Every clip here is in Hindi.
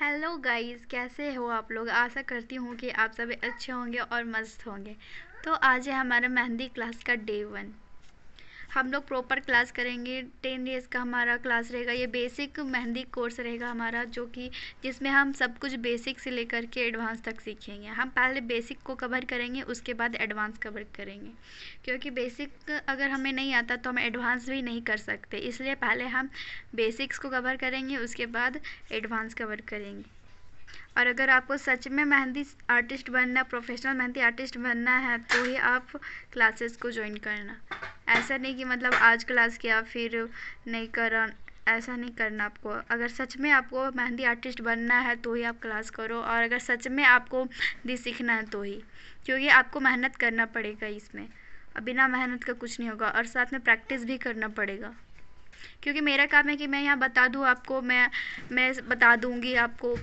हेलो गाइस, कैसे हो आप लोग। आशा करती हूँ कि आप सभी अच्छे होंगे और मस्त होंगे। तो आज है हमारा मेहंदी क्लास का डे 1। हम लोग प्रॉपर क्लास करेंगे। 10 डेज़ का हमारा क्लास रहेगा। ये बेसिक मेहंदी कोर्स रहेगा हमारा, जो कि जिसमें हम सब कुछ बेसिक से लेकर के एडवांस तक सीखेंगे। हम पहले बेसिक को कवर करेंगे, उसके बाद एडवांस कवर करेंगे, क्योंकि बेसिक अगर हमें नहीं आता तो हम एडवांस भी नहीं कर सकते। इसलिए पहले हम बेसिक्स को कवर करेंगे, उसके बाद एडवांस कवर करेंगे। और अगर आपको सच में मेहंदी आर्टिस्ट बनना, प्रोफेशनल मेहंदी आर्टिस्ट बनना है, तो ही आप क्लासेस को ज्वाइन करना। ऐसा नहीं कि मतलब आज क्लास किया फिर नहीं करा, ऐसा नहीं करना आपको। अगर सच में आपको मेहंदी आर्टिस्ट बनना है तो ही आप क्लास करो, और अगर सच में आपको मेहंदी सीखना है तो ही, क्योंकि आपको मेहनत करना पड़ेगा इसमें। बिना मेहनत का कुछ नहीं होगा, और साथ में प्रैक्टिस भी करना पड़ेगा। क्योंकि मेरा काम है कि मैं यहाँ बता दूँ आपको, मैं बता दूँगी आपको।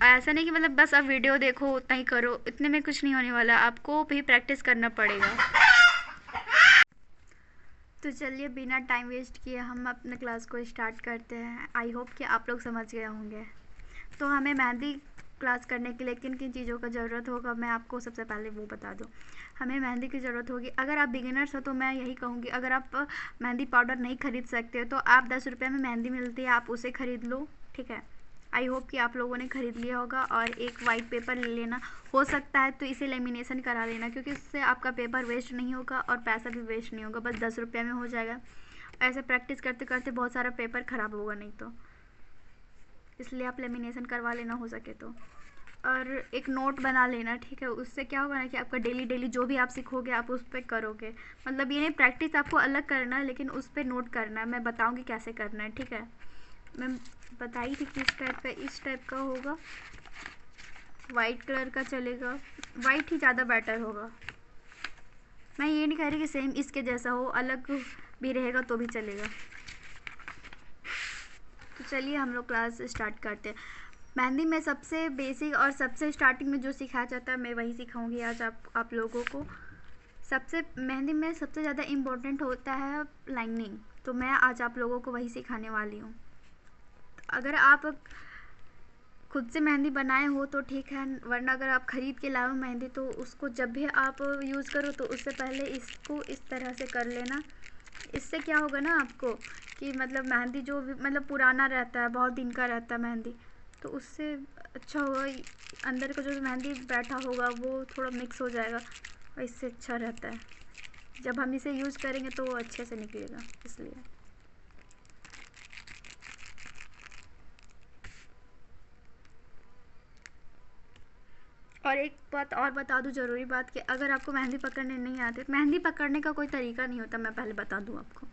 ऐसा नहीं कि मतलब बस आप वीडियो देखो उतना ही करो, इतने में कुछ नहीं होने वाला, आपको भी प्रैक्टिस करना पड़ेगा। तो चलिए बिना टाइम वेस्ट किए हम अपने क्लास को स्टार्ट करते हैं। आई होप कि आप लोग समझ गए होंगे। तो हमें मेहंदी क्लास करने के लिए किन किन चीज़ों का ज़रूरत होगा, मैं आपको सबसे पहले वो बता दूँ। हमें मेहंदी की ज़रूरत होगी। अगर आप बिगिनर्स हो तो मैं यही कहूँगी, अगर आप मेहंदी पाउडर नहीं ख़रीद सकते तो आप 10 रुपये में मेहंदी मिलती है, आप उसे ख़रीद लो। ठीक है, आई होप कि आप लोगों ने ख़रीद लिया होगा। और एक वाइट पेपर ले लेना, हो सकता है तो इसे लेमिनेशन करा लेना, क्योंकि उससे आपका पेपर वेस्ट नहीं होगा और पैसा भी वेस्ट नहीं होगा, बस 10 रुपये में हो जाएगा। ऐसे प्रैक्टिस करते करते बहुत सारा पेपर ख़राब होगा नहीं तो, इसलिए आप लेमिनेशन करवा लेना हो सके तो। और एक नोट बना लेना, ठीक है। उससे क्या होगा ना कि आपका डेली डेली जो भी आप सीखोगे आप उस पर करोगे। मतलब ये नहीं प्रैक्टिस आपको अलग करना है, लेकिन उस पर नोट करना है। मैं बताऊँगी कैसे करना है, ठीक है। मैं बताई थी किस टाइप का, इस टाइप का होगा, वाइट कलर का चलेगा। वाइट ही ज़्यादा बेटर होगा। मैं ये नहीं कह रही कि सेम इसके जैसा हो, अलग भी रहेगा तो भी चलेगा। तो चलिए हम लोग क्लास स्टार्ट करते हैं। मेहंदी में सबसे बेसिक और सबसे स्टार्टिंग में जो सिखाया जाता है मैं वही सिखाऊंगी आज आप लोगों को। सबसे मेहंदी में सबसे ज़्यादा इम्पोर्टेंट होता है लाइनिंग, तो मैं आज आप लोगों को वही सिखाने वाली हूँ। अगर आप खुद से मेहंदी बनाए हो तो ठीक है, वरना अगर आप ख़रीद के लाओ मेहंदी तो उसको जब भी आप यूज़ करो तो उससे पहले इसको इस तरह से कर लेना। इससे क्या होगा ना आपको कि मतलब मेहंदी जो भी मतलब पुराना रहता है, बहुत दिन का रहता है मेहंदी, तो उससे अच्छा होगा। अंदर का जो मेहंदी बैठा होगा वो थोड़ा मिक्स हो जाएगा, और इससे अच्छा रहता है। जब हम इसे यूज़ करेंगे तो वो अच्छे से निकलेगा, इसलिए। और एक बात और बता दूँ, ज़रूरी बात, कि अगर आपको मेहंदी पकड़ने नहीं आती, मेहंदी पकड़ने का कोई तरीका नहीं होता, मैं पहले बता दूँ आपको।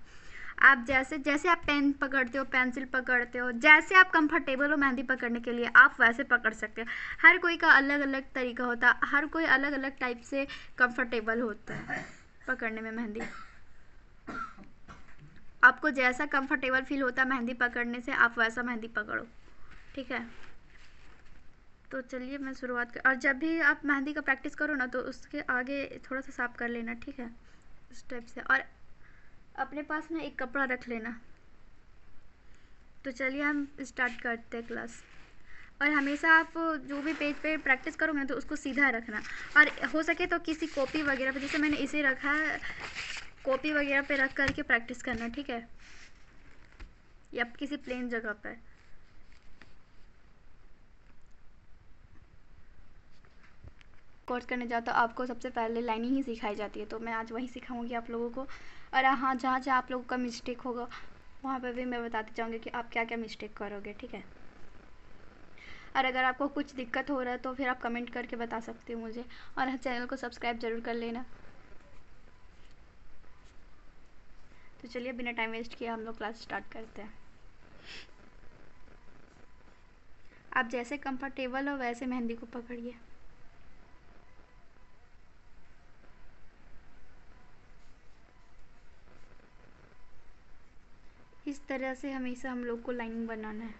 आप जैसे जैसे आप पेन पकड़ते हो, पेंसिल पकड़ते हो, जैसे आप कंफर्टेबल हो मेहंदी पकड़ने के लिए आप वैसे पकड़ सकते हो। हर कोई का अलग अलग तरीका होता है, हर कोई अलग अलग टाइप से कंफर्टेबल होता है पकड़ने में मेहंदी। आपको जैसा कंफर्टेबल फील होता है मेहंदी पकड़ने से, आप वैसा मेहंदी पकड़ो, ठीक है। तो चलिए मैं शुरुआत कर, और जब भी आप मेहंदी का प्रैक्टिस करो ना तो उसके आगे थोड़ा सा साफ कर लेना, ठीक है, इस टाइप से। और अपने पास ना एक कपड़ा रख लेना। तो चलिए हम स्टार्ट करते हैं क्लास। और हमेशा आप जो भी पेज पे प्रैक्टिस करोगे ना तो उसको सीधा रखना, और हो सके तो किसी कॉपी वगैरह पे, जैसे मैंने इसे रखा है, कॉपी वगैरह पे रख करके प्रैक्टिस करना, ठीक है, या किसी प्लेन जगह पर। कोर्स करने जाओ तो आपको सबसे पहले लाइनिंग ही सिखाई जाती है, तो मैं आज वही सिखाऊंगी आप लोगों को। और हाँ, जहाँ जहाँ आप लोगों का मिस्टेक होगा वहाँ पर भी मैं बताती जाऊँगी कि आप क्या क्या मिस्टेक करोगे, ठीक है। और अगर आपको कुछ दिक्कत हो रहा है तो फिर आप कमेंट करके बता सकते हो मुझे, और चैनल को सब्सक्राइब ज़रूर कर लेना। तो चलिए बिना टाइम वेस्ट किए हम लोग क्लास स्टार्ट करते हैं। आप जैसे कंफर्टेबल हो वैसे मेहंदी को पकड़िए। इस तरह से हमेशा हम लोग को लाइन बनाना है।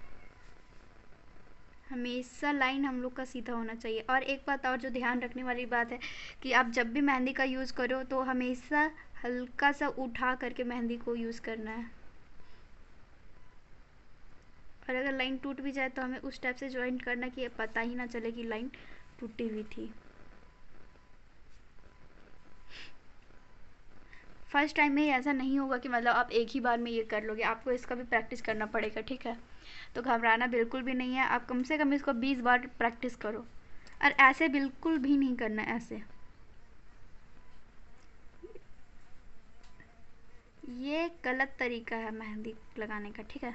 हमेशा लाइन हम लोग का सीधा होना चाहिए। और एक बात और जो ध्यान रखने वाली बात है कि आप जब भी मेहंदी का यूज़ करो तो हमेशा हल्का सा उठा करके मेहंदी को यूज़ करना है। और अगर लाइन टूट भी जाए तो हमें उस टाइप से जॉइंट करना कि पता ही ना चले कि लाइन टूटी हुई थी। फर्स्ट टाइम में ही ऐसा नहीं होगा कि मतलब आप एक ही बार में ये कर लोगे, आपको इसका भी प्रैक्टिस करना पड़ेगा, ठीक है। तो घबराना बिल्कुल भी नहीं है, आप कम से कम इसको 20 बार प्रैक्टिस करो। और ऐसे बिल्कुल भी नहीं करना, ऐसे ये गलत तरीका है मेहंदी लगाने का, ठीक है।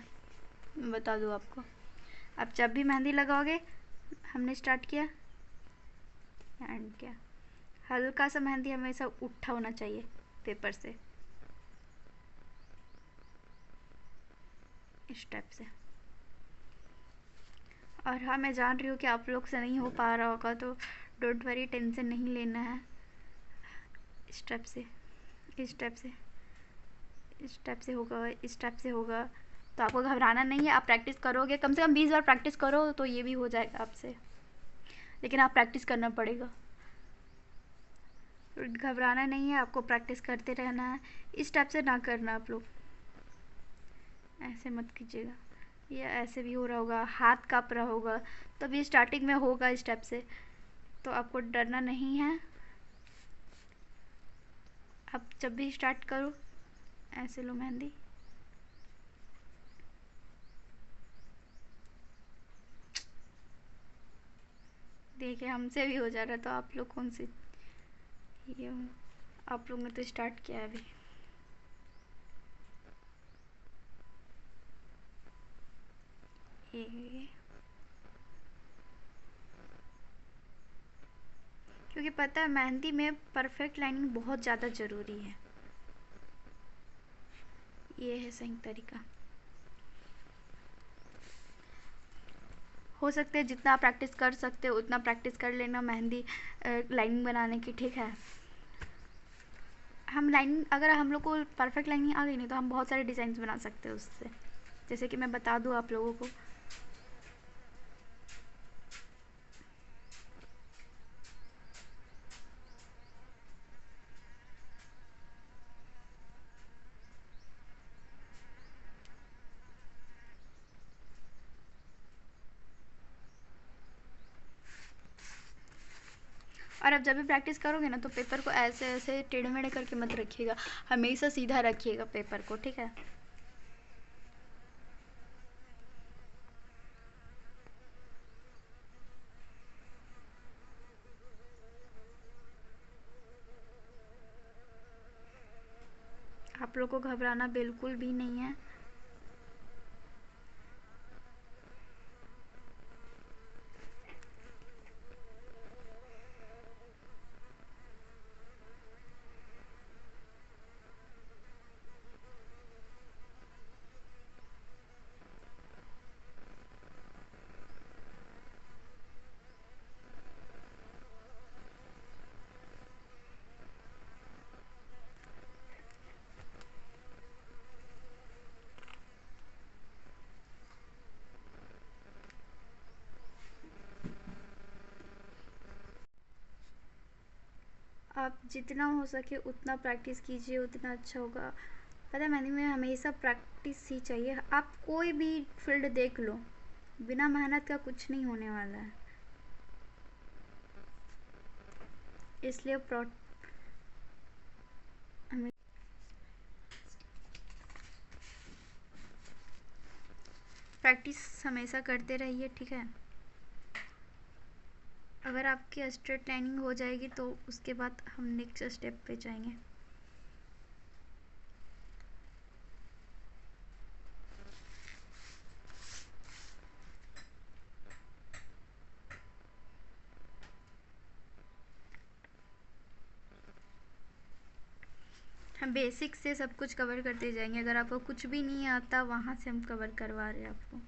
मैं बता दूँ आपको, आप जब भी मेहंदी लगाओगे, हमने स्टार्ट किया एंड किया, हल्का सा मेहंदी हमेशा उठा होना चाहिए पेपर से, इस टाइप से। और हाँ, मैं जान रही हूँ कि आप लोग से नहीं हो पा रहा होगा, तो डोंट वरी, टेंशन नहीं लेना है। इस टाइप से, इस टाइप से, इस टाइप से होगा, इस टाइप से होगा। तो आपको घबराना नहीं है, आप प्रैक्टिस करोगे, कम से कम 20 बार प्रैक्टिस करो तो ये भी हो जाएगा आपसे, लेकिन आप प्रैक्टिस करना पड़ेगा। घबराना नहीं है, आपको प्रैक्टिस करते रहना है। इस टाइप से ना करना आप लोग, ऐसे मत कीजिएगा। ये ऐसे भी हो रहा होगा, हाथ काँप रहा होगा, तब ये स्टार्टिंग में होगा इस टाइप से, तो आपको डरना नहीं है। आप जब भी स्टार्ट करो, ऐसे लो मेहंदी, देखिए हमसे भी हो जा रहा, तो आप लोग कौन सी ये हो? आप लोग ने तो स्टार्ट किया है अभी। ये क्योंकि पता है मेहंदी में परफेक्ट लाइनिंग बहुत ज़्यादा ज़रूरी है। ये है सही तरीका। हो सकता है जितना प्रैक्टिस कर सकते हो उतना प्रैक्टिस कर लेना मेहंदी लाइनिंग बनाने की, ठीक है। हम लाइनिंग, अगर हम लोग को परफेक्ट लाइनिंग आ गई नहीं तो हम बहुत सारे डिज़ाइन बना सकते हैं उससे, जैसे कि मैं बता दूँ आप लोगों को। और अब जब भी प्रैक्टिस करोगे ना, तो पेपर को ऐसे ऐसे टेढ़े मेढ़े करके मत रखिएगा, हमेशा सीधा रखिएगा पेपर को, ठीक है। आप लोग को घबराना बिल्कुल भी नहीं है। आप जितना हो सके उतना प्रैक्टिस कीजिए, उतना अच्छा होगा। पता है मेहंदी में हमेशा प्रैक्टिस ही चाहिए। आप कोई भी फील्ड देख लो, बिना मेहनत का कुछ नहीं होने वाला है, इसलिए प्रैक्टिस हमेशा करते रहिए, ठीक है। अगर आपकी स्ट्रेट लाइनिंग हो जाएगी तो उसके बाद हम नेक्स्ट स्टेप पे जाएंगे। हम बेसिक से सब कुछ कवर करते जाएंगे, अगर आपको कुछ भी नहीं आता वहाँ से हम कवर करवा रहे हैं आपको।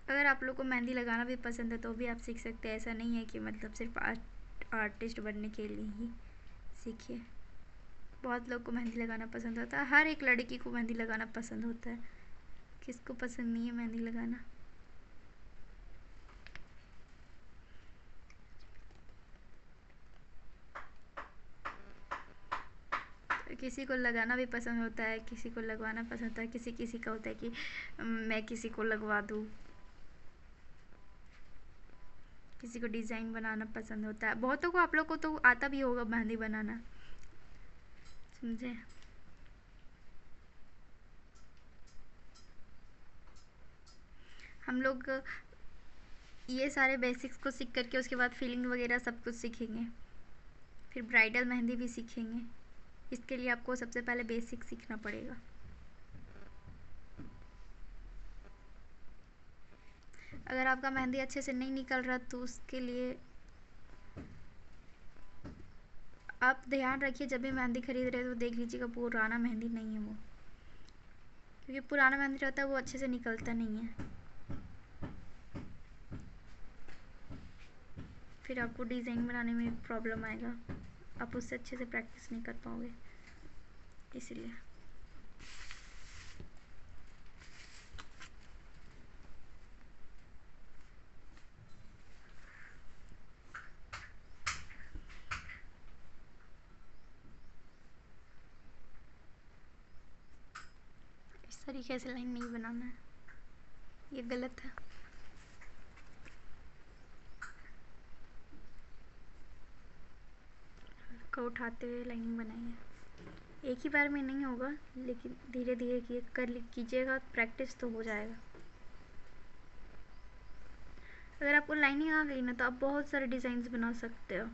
अगर आप लोग को मेहंदी लगाना भी पसंद है तो भी आप सीख सकते हैं, ऐसा नहीं है कि मतलब सिर्फ आर्टिस्ट बनने के लिए ही सीखिए। बहुत लोग को मेहंदी लगाना पसंद होता है, हर एक लड़की को मेहंदी लगाना पसंद होता है, किसको पसंद नहीं है मेहंदी लगाना। किसी को लगाना भी पसंद होता है, किसी को लगवाना पसंद होता है, किसी किसी का होता है कि मैं किसी को लगवा दूँ, किसी को डिज़ाइन बनाना पसंद होता है। बहुतों को, आप लोग को तो आता भी होगा मेहंदी बनाना, समझे। हम लोग ये सारे बेसिक्स को सीख करके उसके बाद फीलिंग वगैरह सब कुछ सीखेंगे, फिर ब्राइडल मेहंदी भी सीखेंगे। इसके लिए आपको सबसे पहले बेसिक सीखना पड़ेगा। अगर आपका मेहंदी अच्छे से नहीं निकल रहा तो उसके लिए आप ध्यान रखिए, जब भी मेहंदी खरीद रहे हो तो देख लीजिएगा पुराना मेहंदी नहीं है वो, क्योंकि पुराना मेहंदी रहता है वो अच्छे से निकलता नहीं है, फिर आपको डिज़ाइन बनाने में प्रॉब्लम आएगा, आप उससे अच्छे से प्रैक्टिस नहीं कर पाओगे, इसलिए। इस तरीके से लाइन नहीं बनाना है, ये गलत है। को उठाते हुए लाइनिंग बनाइए। एक ही बार में नहीं होगा, लेकिन धीरे धीरे कीजिएगा, प्रैक्टिस तो हो जाएगा। अगर आपको लाइनिंग आ गई ना तो आप बहुत सारे डिज़ाइंस बना सकते हो।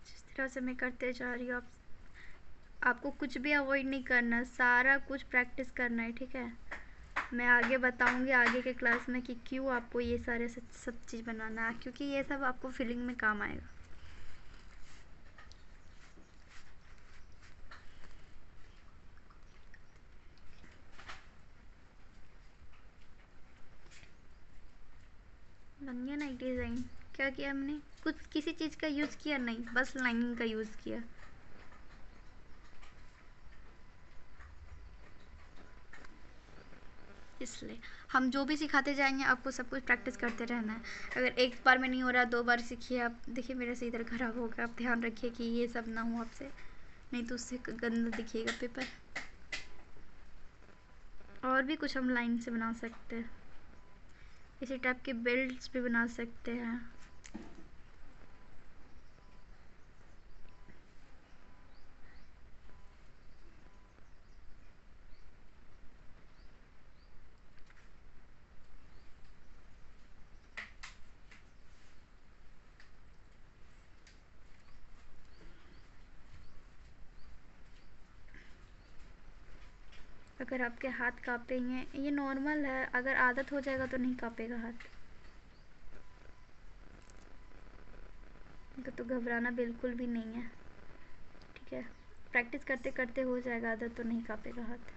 जिस तरह से मैं करते जा रही हूँ, आपको कुछ भी अवॉइड नहीं करना, सारा कुछ प्रैक्टिस करना है, ठीक है। मैं आगे बताऊंगी आगे के क्लास में कि क्यों आपको ये सारे सब चीज़ बनाना है, क्योंकि ये सब आपको फीलिंग में काम आएगा। बन गया ना एक डिज़ाइन। क्या किया हमने, कुछ किसी चीज़ का यूज़ किया नहीं, बस लाइनिंग का यूज़ किया। इसलिए हम जो भी सिखाते जाएंगे आपको सब कुछ प्रैक्टिस करते रहना है। अगर एक बार में नहीं हो रहा, 2 बार सीखिए। आप देखिए मेरे से इधर खराब हो गया, आप ध्यान रखिए कि ये सब ना हो आपसे, नहीं तो उससे गंदा दिखिएगा पेपर। और भी कुछ हम लाइन से बना सकते हैं, इसी टाइप के बेल्ट्स भी बना सकते हैं। अगर आपके हाथ कांपेंगे, ये नॉर्मल है, अगर आदत हो जाएगा तो नहीं कांपेगा हाथ, तो घबराना बिल्कुल भी नहीं है, ठीक है। प्रैक्टिस करते करते हो जाएगा आदत, तो नहीं कांपेगा हाथ।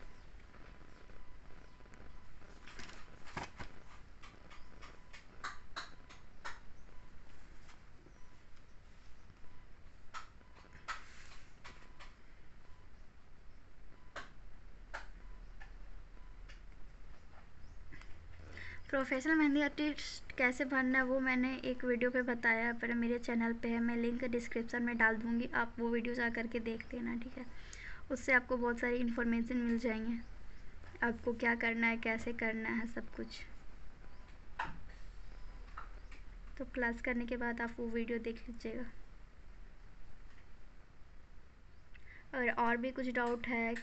प्रोफेशनल मेहंदी आर्टिस्ट कैसे बनना है वो मैंने एक वीडियो पे बताया, पर मेरे चैनल पे है, मैं लिंक डिस्क्रिप्शन में डाल दूँगी, आप वो वीडियो जा करके देख लेना, ठीक है। उससे आपको बहुत सारी इन्फॉर्मेशन मिल जाएंगे, आपको क्या करना है, कैसे करना है, सब कुछ। तो क्लास करने के बाद आप वो वीडियो देख लीजिएगा। और भी कुछ डाउट है,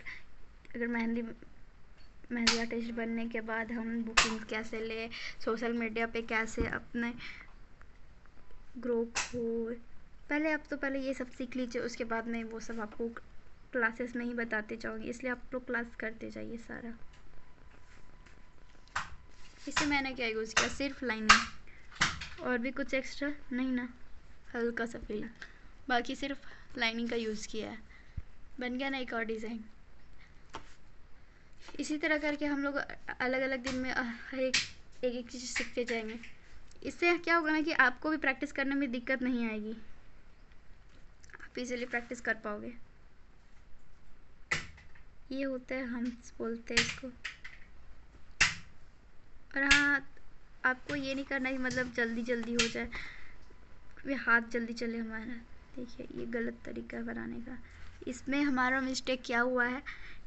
अगर मेहंदी आर्टिस्ट बनने के बाद हम बुकिंग कैसे ले, सोशल मीडिया पे कैसे अपने ग्रो हो, पहले ये सब सीख लीजिए, उसके बाद में वो सब आपको क्लासेस में ही बताते जाऊँगी, इसलिए आप लोग क्लास करते जाइए सारा। इसे मैंने क्या यूज़ किया, सिर्फ लाइनिंग, और भी कुछ एक्स्ट्रा नहीं ना, हल्का सा फीलिंग, बाकी सिर्फ लाइनिंग का यूज़ किया है। बन गया ना एक और डिज़ाइन। इसी तरह करके हम लोग अलग अलग दिन में हर एक एक चीज़ सीखते जाएंगे। इससे क्या होगा ना कि आपको भी प्रैक्टिस करने में दिक्कत नहीं आएगी, आप इजीली प्रैक्टिस कर पाओगे। ये होता है, हम बोलते हैं इसको। और हाँ, आपको ये नहीं करना कि मतलब जल्दी जल्दी हो जाए, ये हाथ जल्दी चले हमारा। देखिए ये गलत तरीका है बनाने का। इसमें हमारा मिस्टेक क्या हुआ है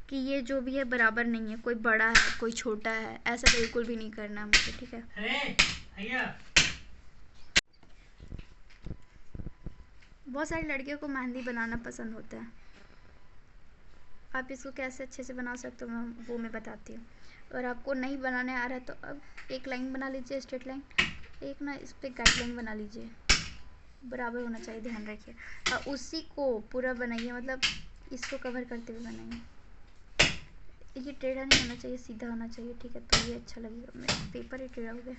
कि ये जो भी है बराबर नहीं है, कोई बड़ा है कोई छोटा है, ऐसा बिल्कुल भी नहीं करना मुझे, ठीक है। बहुत सारी लड़कियों को मेहंदी बनाना पसंद होता है। आप इसको कैसे अच्छे से बना सकते हो वो मैं बताती हूँ। अगर आपको नहीं बनाने आ रहा है तो अब एक लाइन बना लीजिए, स्ट्रेट लाइन। एक ना इस पर गाइडलाइन बना लीजिए, बराबर होना चाहिए, ध्यान रखिए। और उसी को पूरा बनाइए, मतलब इसको कवर करते हुए बनाइए। ये टेढ़ा नहीं होना चाहिए, सीधा होना चाहिए, ठीक है, तो ये अच्छा लगेगा। मेरा पेपर ही टेढ़ा हो गया।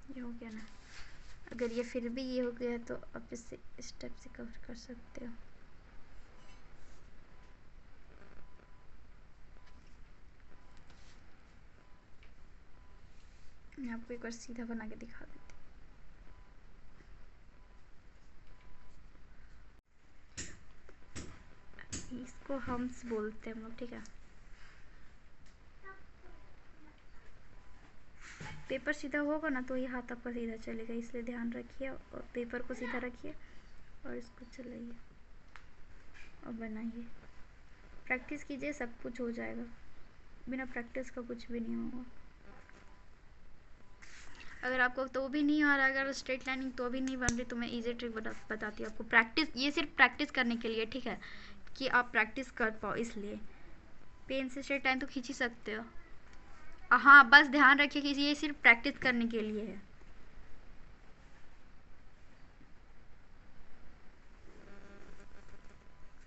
ये हो गया ना। अगर ये फिर भी ये हो गया तो आप इसे स्टेप से कवर कर सकते हो। मैं आपको एक बार सीधा बना के दिखा देती हूँ। इसको हम्स बोलते हैं हम लोग, ठीक है। पेपर सीधा होगा ना तो ये हाथ आपका सीधा चलेगा, इसलिए ध्यान रखिए। और पेपर को सीधा रखिए और इसको चलाइए और बनाइए। प्रैक्टिस कीजिए, सब कुछ हो जाएगा। बिना प्रैक्टिस का कुछ भी नहीं होगा। अगर आपको तो भी नहीं आ रहा, अगर स्ट्रेट लाइनिंग तो भी नहीं बन रही, तो मैं इजी ट्रिक बताती हूँ आपको। प्रैक्टिस, ये सिर्फ प्रैक्टिस करने के लिए, ठीक है, कि आप प्रैक्टिस कर पाओ, इसलिए पेन से स्ट्रेट लाइन तो खींच ही सकते हो। हाँ, बस ध्यान रखिए कि ये सिर्फ प्रैक्टिस करने के लिए है।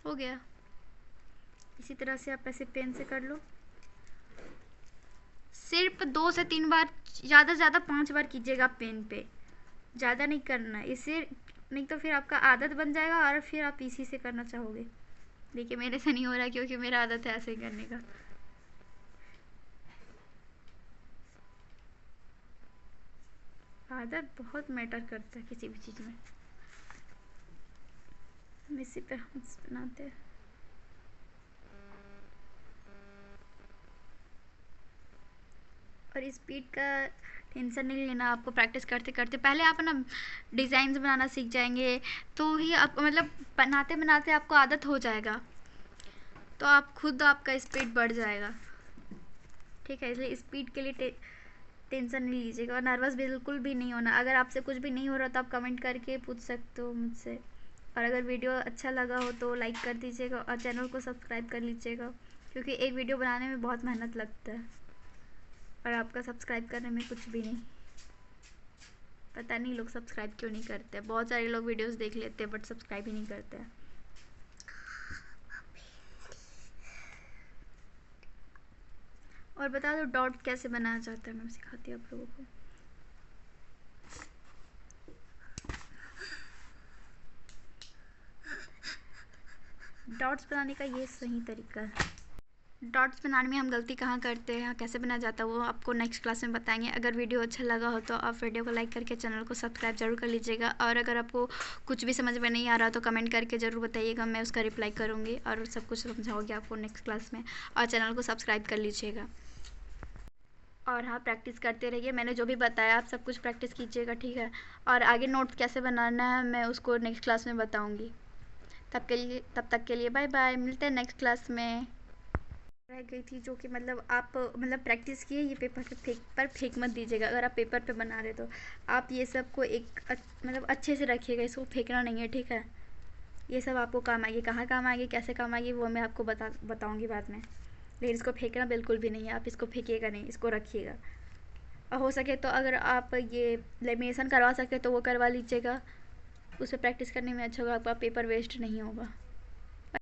हो गया। इसी तरह से आप ऐसे पेन से कर लो। सिर्फ 2 से 3 बार, ज़्यादा से ज़्यादा 5 बार कीजिएगा पेन पे, ज़्यादा नहीं करना। इससे नहीं तो फिर आपका आदत बन जाएगा और फिर आप इसी से करना चाहोगे। देखिए मेरे से नहीं हो रहा क्योंकि मेरा आदत है ऐसे ही करने का। आदत बहुत मैटर करता है किसी भी चीज़ में। हम इसी पे हंस बनाते हैं। और स्पीड का टेंशन नहीं लेना आपको। प्रैक्टिस करते करते पहले आप ना डिज़ाइंस बनाना सीख जाएंगे, तो ही आपको मतलब बनाते बनाते आपको आदत हो जाएगा, तो आप खुद आपका स्पीड बढ़ जाएगा, ठीक है। इसलिए स्पीड के लिए टेंशन नहीं लीजिएगा और नर्वस बिल्कुल भी नहीं होना। अगर आपसे कुछ भी नहीं हो रहा तो आप कमेंट करके पूछ सकते हो मुझसे। और अगर वीडियो अच्छा लगा हो तो लाइक कर दीजिएगा और चैनल को सब्सक्राइब कर लीजिएगा, क्योंकि एक वीडियो बनाने में बहुत मेहनत लगता है और आपका सब्सक्राइब करने में कुछ भी नहीं। पता नहीं लोग सब्सक्राइब क्यों नहीं करते। बहुत सारे लोग वीडियोस देख लेते हैं बट सब्सक्राइब ही नहीं करते हैं। और बता दो डॉट कैसे बनाया जाता है, मैं सिखाती हूँ आप लोगों को। डॉट्स बनाने का ये सही तरीका है। डॉट्स बनाने में हम गलती कहाँ करते हैं, कैसे बनाया जाता है, वो आपको नेक्स्ट क्लास में बताएंगे। अगर वीडियो अच्छा लगा हो तो आप वीडियो को लाइक करके चैनल को सब्सक्राइब जरूर कर लीजिएगा। और अगर आपको कुछ भी समझ में नहीं आ रहा तो कमेंट करके ज़रूर बताइएगा, मैं उसका रिप्लाई करूँगी और सब कुछ समझाऊँगी आपको नेक्स्ट क्लास में। और चैनल को सब्सक्राइब कर लीजिएगा। और हाँ, प्रैक्टिस करते रहिए। मैंने जो भी बताया आप सब कुछ प्रैक्टिस कीजिएगा, ठीक है। और आगे नोट्स कैसे बनाना है मैं उसको नेक्स्ट क्लास में बताऊँगी। तब तक के लिए बाय बाय, मिलते हैं नेक्स्ट क्लास में। रह गई थी जो कि मतलब आप मतलब प्रैक्टिस किए, ये पेपर पर फेंक मत दीजिएगा। अगर आप पेपर पे बना रहे तो आप ये सब को एक मतलब अच्छे से रखिएगा, इसको फेंकना नहीं है, ठीक है। ये सब आपको काम आएगी, कहाँ काम आएगी कैसे काम आएगी वो मैं आपको बताऊँगी बाद में। लेकिन इसको फेंकना बिल्कुल भी नहीं है, आप इसको फेंकिएगा नहीं, इसको रखिएगा। और हो सके तो अगर आप ये लेमिनेशन करवा सके तो वो करवा लीजिएगा, उसे प्रैक्टिस करने में अच्छा होगा, आपका पेपर वेस्ट नहीं होगा।